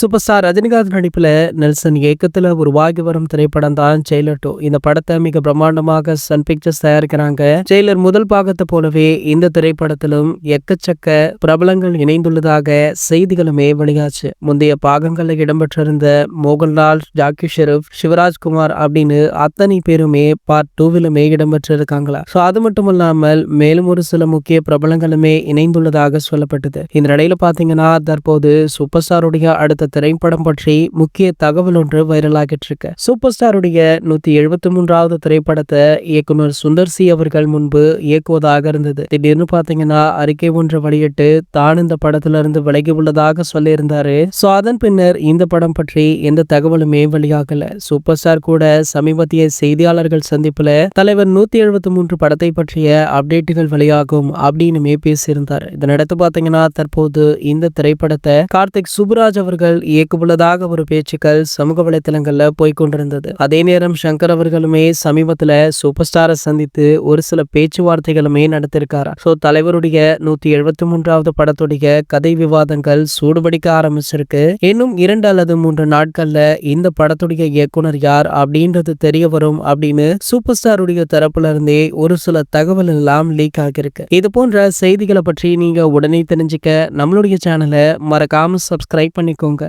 Super star Rajinikanth நடிப்புல Nelson இயக்கத்துல உருவாகி வரும் திரைப்படம் தான் ஜெயிலர் 2. இந்த படத்தை மிக பிரம்மாண்டமாக சன் பிக்சர்ஸ் தயாரிக்கிறாங்க. ஜெயிலர் முதல் பாகத்தை போலவே இந்த திரைப்படத்திலும் எக்கச்சக்க பிரபலங்கள் இணைந்துள்ளதாக செய்திகளுமே வெளியாச்சு. முந்தைய பாகங்களில் இடம்பெற்றிருந்த மோகன்லால், ஜாக்கி ஷெரீப், சிவராஜ்குமார் அப்படின்னு அத்தனை பேருமே பார்ட் 2விலுமே இடம்பெற்றிருக்காங்களா. ஸோ அது மட்டும் இல்லாமல் மேலும் ஒரு சில முக்கிய பிரபலங்களுமே இணைந்துள்ளதாக சொல்லப்பட்டது. இந்த நிலையில பாத்தீங்கன்னா தற்போது சூப்பர் ஸ்டாருடைய அடுத்த திரைப்படம் பற்றி முக்கிய தகவல் ஒன்று வைரலாகிட்டு இருக்கு. சூப்பர் ஸ்டாருடைய 173வது திரைப்படத்தை இயக்குனர் சுந்தர் சி அவர்கள் முன்பு இயக்குவதாக இருந்தது. திடீர்னு பாத்தீங்கன்னா அறிக்கை ஒன்று வெளியிட்டு தான் இந்த படத்துல இருந்து விலகி உள்ளதாக சொல்லியிருந்தாரு. சோ அதன் பின்னர் இந்த படம் பற்றி எந்த தகவலுமே வெளியாகல. சூப்பர் ஸ்டார் கூட சமீபத்திய செய்தியாளர்கள் சந்திப்புல தலைவர் 173 படத்தை பற்றிய அப்டேட்டுகள் வெளியாகும் அப்படின்னுமே பேசியிருந்தாரு. இதனடுத்து பாத்தீங்கன்னா தற்போது இந்த திரைப்படத்தை கார்த்திக் சுப்புராஜ் அவர்கள் இயக்குள்ளதாக ஒரு பேச்சுக்கள் சமூக வலைதளங்கள்ல போய்கொண்டிருந்தது. அதே நேரம் சங்கர் அவர்களுமே சமீபத்துல சூப்பர் ஸ்டாரை சந்தித்து ஒரு சில பேச்சுவார்த்தைகளுமே நடத்திருக்காரு. சோ தலைவருடைய 173வது படத்துடைய கதை விவாதங்கள் சூடுபிடிக்க ஆரம்பிச்சிருக்கு. இன்னும் 2 அல்லது 3 நாட்கள்ல இந்த படத்துடைய இயக்குனர் யார் அப்படின்றது தெரிய வரும் அப்படின்னு சூப்பர் ஸ்டாருடைய தரப்புல இருந்தே ஒரு சில தகவல் எல்லாம் லீக் ஆகிருக்கு. இது போன்ற செய்திகளை பற்றி நீங்க உடனே தெரிஞ்சுக்க நம்மளுடைய சேனலை மறக்காம சப்ஸ்கிரைப் பண்ணிக்கோங்க.